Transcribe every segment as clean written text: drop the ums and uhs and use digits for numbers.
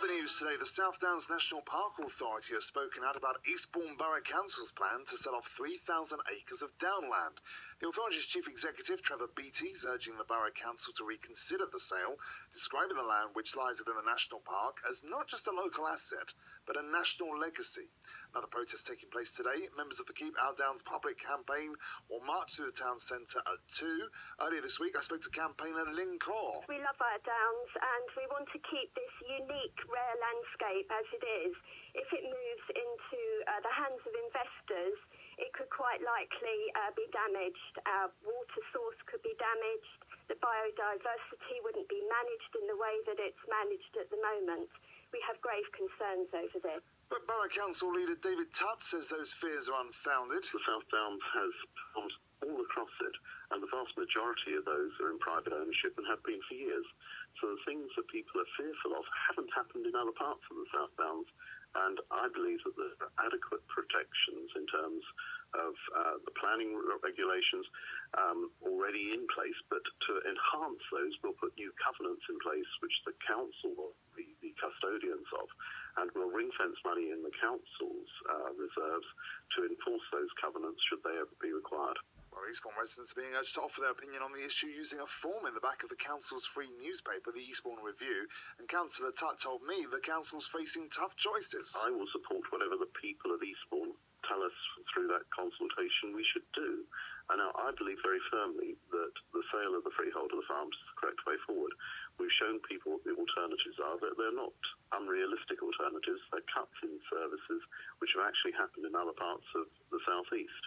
Other news today, the South Downs National Park Authority has spoken out about Eastbourne Borough Council's plan to sell off 3,000 acres of downland. The authority's chief executive, Trevor Beattie, is urging the Borough Council to reconsider the sale, describing the land which lies within the national park as not just a local asset, but a national legacy. Another protest taking place today. Members of the Keep Our Downs public campaign will march to the town centre at 2. Earlier this week, I spoke to campaigner Lynn Corr. We love our downs and we want to keep this unique, rare landscape as it is. If it moves into the hands of investors, it could quite likely be damaged. Our water source could be damaged. The biodiversity wouldn't be managed in the way that it's managed at the moment. We have grave concerns over this. But Borough Council leader David Tutt says those fears are unfounded. The South Downs has farms all across it, and the vast majority of those are in private ownership and have been for years. So the things that people are fearful of haven't happened in other parts of the South Downs, and I believe that there are adequate protections in terms of the planning regulations already in place, but to enhance those, we'll put new covenants in place which the council will be the custodians of, and we'll ring-fence money in the council's reserves to enforce those covenants should they ever be required. Well, Eastbourne residents are being urged to offer their opinion on the issue using a form in the back of the council's free newspaper, the Eastbourne Review, and Councillor Tutt told me the council's facing tough choices. I will support whatever the people of Eastbourne tell us through that consultation we should do. And now I believe very firmly that the sale of the freehold of the farms is the correct way forward. We've shown people what the alternatives are. They're not unrealistic alternatives. They're cuts in services which have actually happened in other parts of the South East.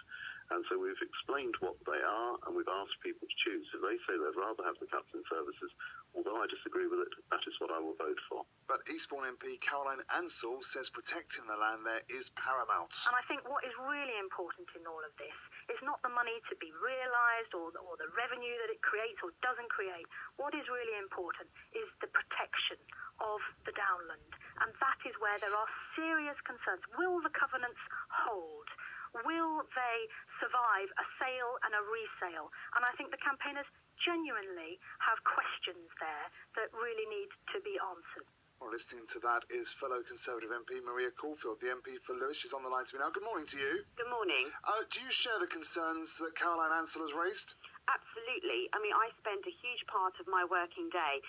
And so we've explained what they are, and we've asked people to choose. If they say they'd rather have the cuts in services, although I disagree with it, that is what I will vote for. But Eastbourne MP Caroline Ansell says protecting the land there is paramount. And I think what is really important in all of this is not the money to be realised or the revenue that it creates or doesn't create. What is really important is the protection of the downland. And that is where there are serious concerns. Will the covenants hold? Will they survive a sale and a resale? And I think the campaigners genuinely have questions there that really need to be answered. Well, listening to that is fellow Conservative MP Maria Caulfield, the MP for Lewis. She's on the line to me now. Good morning to you. Good morning. Do you share the concerns that Caroline Ansell has raised? Absolutely. I mean, I spend a huge part of my working day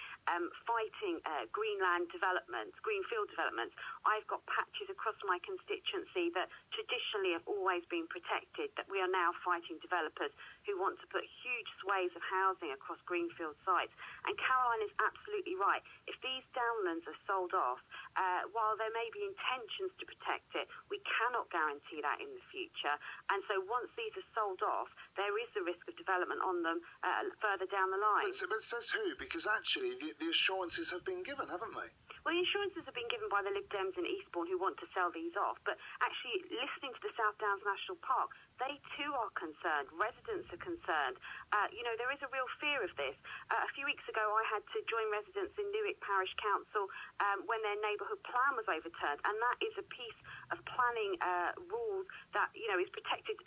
fighting greenland developments, greenfield developments. I've got patches across my constituency that traditionally have always been protected, that we are now fighting developers who want to put huge swathes of housing across greenfield sites. And Caroline is absolutely right. If these downlands are sold off, while there may be intentions to protect it, we cannot guarantee that in the future. And so once these are sold off, there is the risk of development on them further down the line. But says who? Because actually the assurances have been given, haven't they? Well, the assurances have been given by the Lib Dems in Eastbourne who want to sell these off. But actually, listening to the South Downs National Park, they too are concerned. Residents are concerned. There is a real fear of this. A few weeks ago, I had to join residents in Newark Parish Council when their neighbourhood plan was overturned. And that is a piece of planning rules that, is protected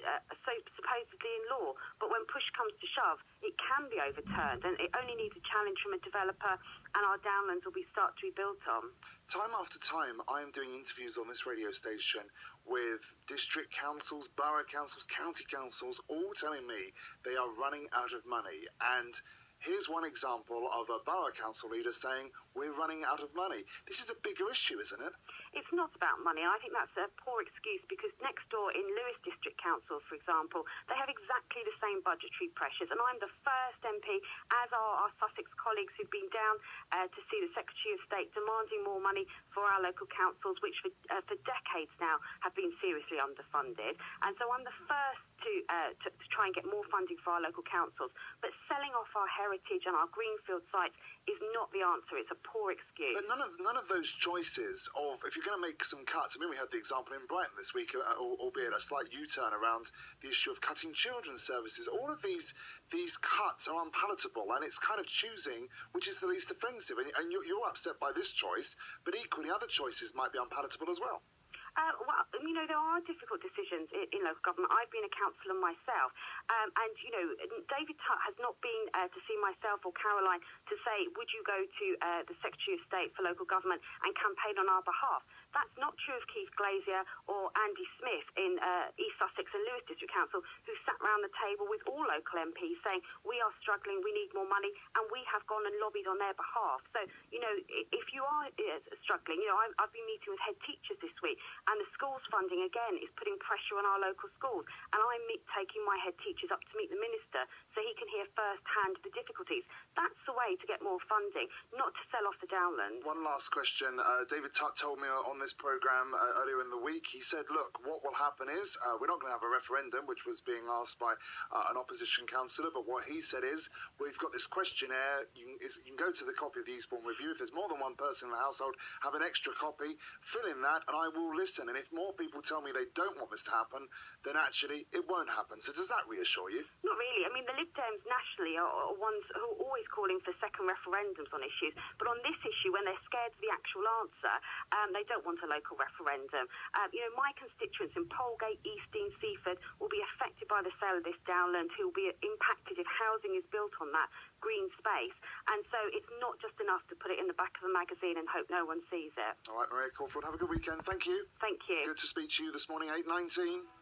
supposedly in law. But when push comes to shove, it can be overturned. And it only needs a challenge from a developer, and our downlands will start to be built on. Time after time, I am doing interviews on this radio station with district councils, borough councils, county councils, all telling me they are running out of money. And here's one example of a borough council leader saying, we're running out of money. This is a bigger issue, isn't it? It's not about money. I think that's a poor excuse because next door in Lewis District Council, for example, they have exactly the same budgetary pressures. And I'm the first MP, as are our Sussex colleagues who've been down to see the Secretary of State demanding more money for our local councils, which for decades now have been seriously underfunded. And so I'm the first to try and get more funding for our local councils. But selling off our heritage and our greenfield sites is not the answer. It's a poor excuse. But none of those choices of, if you're going to make some cuts, I mean, we had the example in Brighton this week, albeit a slight U-turn around the issue of cutting children's services. All of these cuts are unpalatable, and it's kind of choosing which is the least offensive. And you're upset by this choice, but equally other choices might be unpalatable as well. There are difficult decisions in local government. I've been a councillor myself, And, you know, David Tutt has not been to see myself or Caroline to say, would you go to the Secretary of State for Local Government and campaign on our behalf? That's not true of Keith Glazier or Andy Smith in East Sussex and Lewis District Council, who sat round the table with all local MPs saying, we are struggling, we need more money, and we have gone and lobbied on their behalf. So, you know, if you are struggling, you know, I've been meeting with head teachers this week, and the schools funding, again, is putting pressure on our local schools. And I'm taking my head teachers up to meet the Minister so he can hear firsthand the difficulties. That's the way to get more funding, not to sell off the downland. One last question. David Tutt told me on this programme earlier in the week, he said, look, what will happen is we're not going to have a referendum, which was being asked by an opposition councillor, but what he said is, we've got this questionnaire, you can go to the copy of the Eastbourne Review. If there's more than one person in the household, have an extra copy, fill in that, and I will listen. And if more people tell me they don't want this to happen, then actually it won't happen. So does that reassure you? Not really. I mean, the Lib Dems nationally are ones who are always calling for second referendums on issues, but on this issue, when they're scared of the actual answer, they don't want a local referendum. You know, my constituents in Polegate, Easting, Seaford will be affected by the sale of this downland, who will be impacted if housing is built on that green space. And so it's not just enough to put it in the back of a magazine and hope no one sees it. All right, Maria Caulfield, have a good weekend. Thank you. Thank you. Good to speak to you this morning, 8:19.